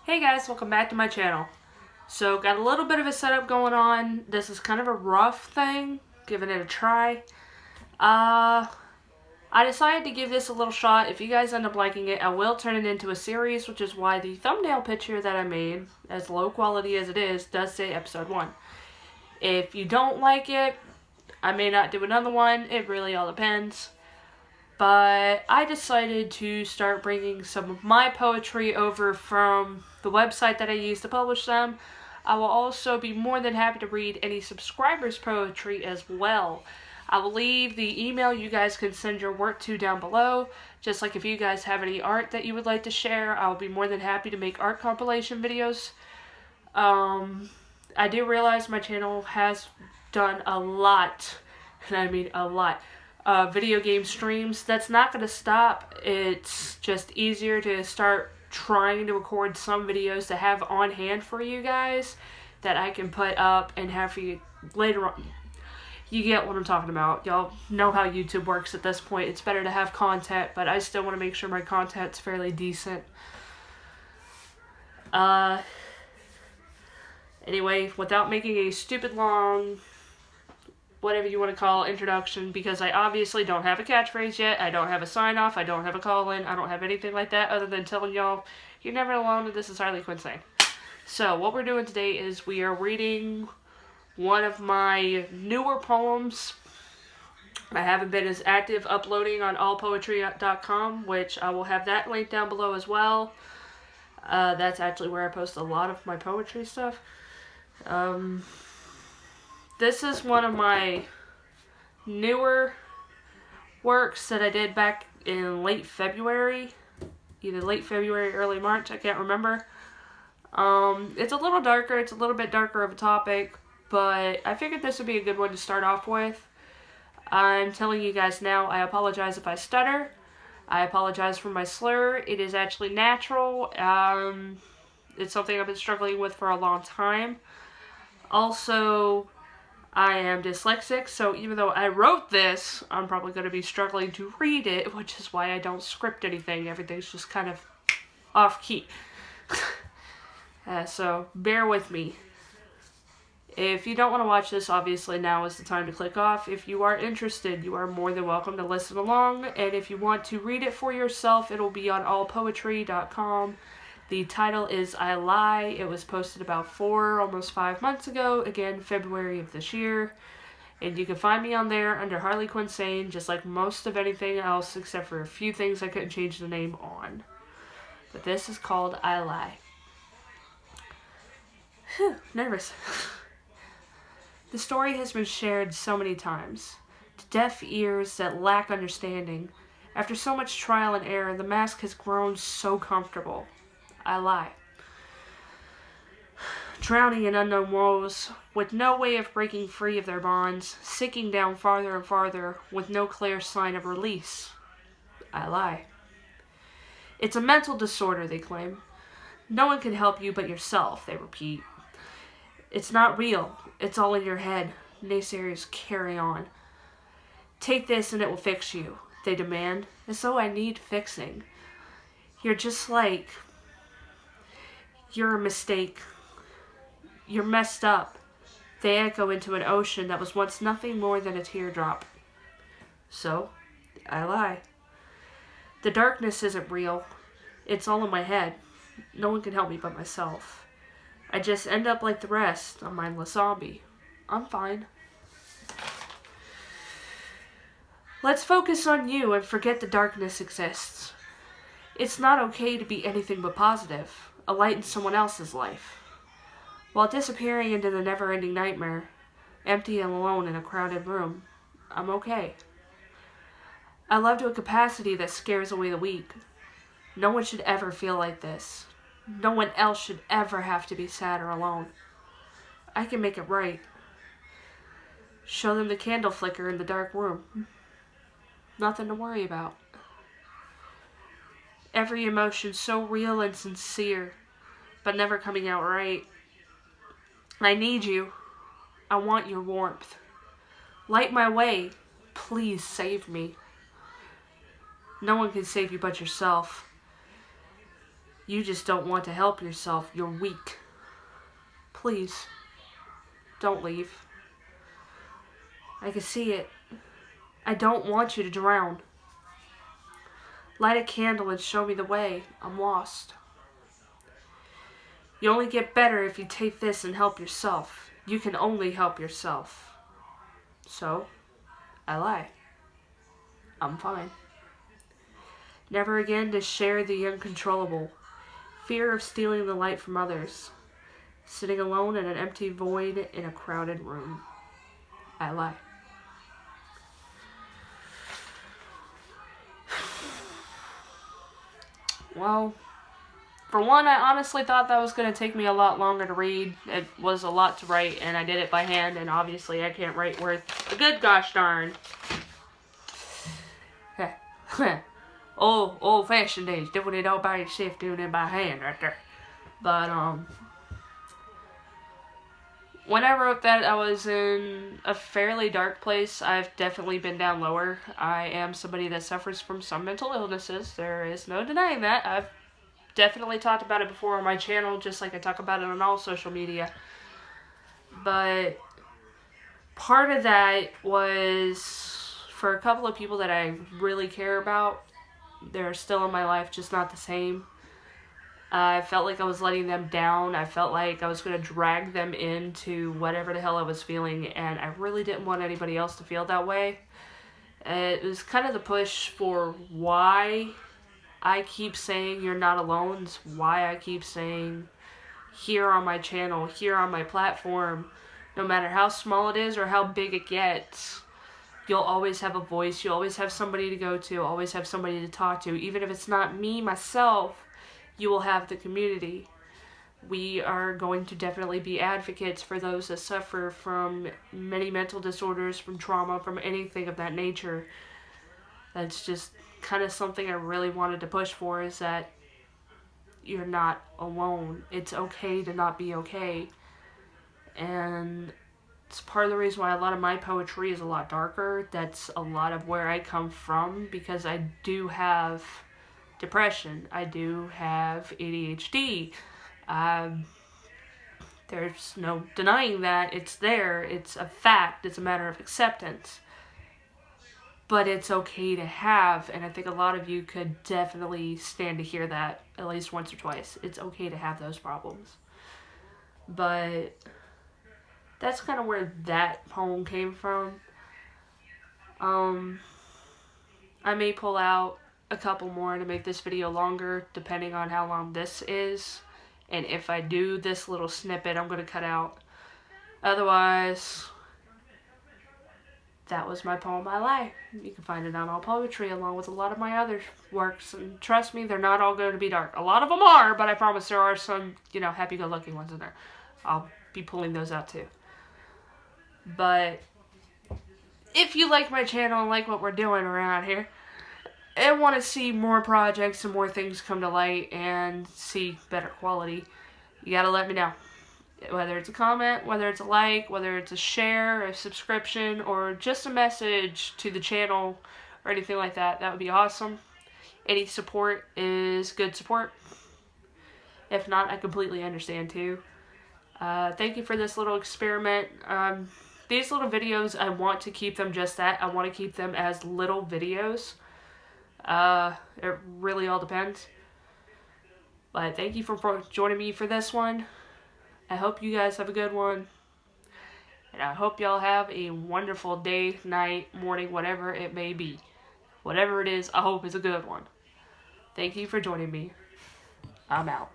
Hey guys, welcome back to my channel. So, got a little bit of a setup going on. This is kind of a rough thing, giving it a try. I decided to give this a little shot. If you guys end up liking it, I will turn it into a series, which is why the thumbnail picture that I made, as low quality as it is, does say episode 1. If you don't like it, I may not do another one. It really all depends. But I decided to start bringing some of my poetry over from the website that I use to publish them. I will also be more than happy to read any subscribers' poetry as well. I will leave the email you guys can send your work to down below. Just like if you guys have any art that you would like to share, I'll be more than happy to make art compilation videos. I do realize my channel has done a lot, and I mean a lot, video game streams. That's not going to stop. It's just easier to start trying to record some videos to have on hand for you guys that I can put up and have for you later on. You get what I'm talking about. Y'all know how YouTube works at this point. It's better to have content, but I still want to make sure my content's fairly decent. Anyway, without making a stupid long, whatever you want to call, introduction, because I obviously don't have a catchphrase yet, I don't have a sign-off, I don't have a call-in, I don't have anything like that other than telling y'all, you're never alone, and this is HarleyQuinsane. So, what we're doing today is we are reading one of my newer poems. I haven't been as active uploading on allpoetry.com, which I will have that link down below as well. That's actually where I post a lot of my poetry stuff. This is one of my newer works that I did back in late February. Either late February, early March, I can't remember. It's a little darker, it's a little bit darker of a topic, but I figured this would be a good one to start off with. I'm telling you guys now, I apologize if I stutter. I apologize for my slur. It is actually natural. It's something I've been struggling with for a long time. Also, I am dyslexic, so even though I wrote this, I'm probably going to be struggling to read it, which is why I don't script anything. Everything's just kind of off-key. So, bear with me. If you don't want to watch this, obviously now is the time to click off. If you are interested, you are more than welcome to listen along. And if you want to read it for yourself, it'll be on allpoetry.com. The title is I Lie. It was posted about 4, almost 5 months ago. Again, February of this year. And you can find me on there under HarleyQuinsane, just like most of anything else, except for a few things I couldn't change the name on. But this is called I Lie. Whew, nervous. The story has been shared so many times, to deaf ears that lack understanding. After so much trial and error, the mask has grown so comfortable. I lie. Drowning in unknown woes, with no way of breaking free of their bonds, sinking down farther and farther, with no clear sign of release. I lie. It's a mental disorder, they claim. No one can help you but yourself, they repeat. It's not real. It's all in your head. Naysayers carry on. Take this and it will fix you, they demand, as though I need fixing. You're just like... You're a mistake. You're messed up. They echo into an ocean that was once nothing more than a teardrop. So, I lie. The darkness isn't real. It's all in my head. No one can help me but myself. I just end up like the rest, a mindless zombie. I'm fine. Let's focus on you and forget the darkness exists. It's not okay to be anything but positive, a light in someone else's life. While disappearing into the never-ending nightmare, empty and alone in a crowded room, I'm okay. I love to a capacity that scares away the weak. No one should ever feel like this. No one else should ever have to be sad or alone. I can make it right. Show them the candle flicker in the dark room. Nothing to worry about. Every emotion so real and sincere, but never coming out right. I need you. I want your warmth. Light my way. Please save me. No one can save you but yourself. You just don't want to help yourself. You're weak. Please, don't leave. I can see it. I don't want you to drown. Light a candle and show me the way. I'm lost. You only get better if you take this and help yourself. You can only help yourself. So, I lie. I'm fine. Never again to share the uncontrollable. Fear of stealing the light from others. Sitting alone in an empty void in a crowded room. I lie. Well, for one, I honestly thought that was going to take me a lot longer to read. It was a lot to write, and I did it by hand, and obviously I can't write worth a good gosh darn. Old-fashioned days, doing it all by yourself, doing it by hand right there. But, when I wrote that, I was in a fairly dark place. I've definitely been down lower. I am somebody that suffers from some mental illnesses. There is no denying that. I've definitely talked about it before on my channel, just like I talk about it on all social media. But part of that was for a couple of people that I really care about. They're still in my life, just not the same. I felt like I was letting them down. I felt like I was going to drag them into whatever the hell I was feeling, and I really didn't want anybody else to feel that way. It was kind of the push for why I keep saying you're not alone. It's why I keep saying here on my channel, here on my platform, no matter how small it is or how big it gets, you'll always have a voice. You'll always have somebody to go to, always have somebody to talk to. Even if it's not me, myself, you will have the community. We are going to definitely be advocates for those that suffer from many mental disorders, from trauma, from anything of that nature. That's just kind of something I really wanted to push for, is that you're not alone. It's okay to not be okay. And it's part of the reason why a lot of my poetry is a lot darker. That's a lot of where I come from, because I do have depression. I do have ADHD. There's no denying that. It's there. It's a fact. It's a matter of acceptance. But it's okay to have, and I think a lot of you could definitely stand to hear that at least once or twice. It's okay to have those problems. But that's kind of where that poem came from. I may pull out a couple more to make this video longer, depending on how long this is. And if I do this little snippet, I'm going to cut out. Otherwise, that was my poem, I Lie. You can find it on All Poetry, along with a lot of my other works. And trust me, they're not all going to be dark. A lot of them are, but I promise there are some, happy-go-lucky ones in there. I'll be pulling those out too. But if you like my channel and like what we're doing around here, and want to see more projects and more things come to light and see better quality, you gotta let me know. Whether it's a comment, whether it's a like, whether it's a share, a subscription, or just a message to the channel or anything like that, that would be awesome. Any support is good support. If not, I completely understand too. Thank you for this little experiment. These little videos, I want to keep them just that. I want to keep them as little videos. It really all depends. But thank you for joining me for this one. I hope you guys have a good one. And I hope y'all have a wonderful day, night, morning, whatever it may be. Whatever it is, I hope it's a good one. Thank you for joining me. I'm out.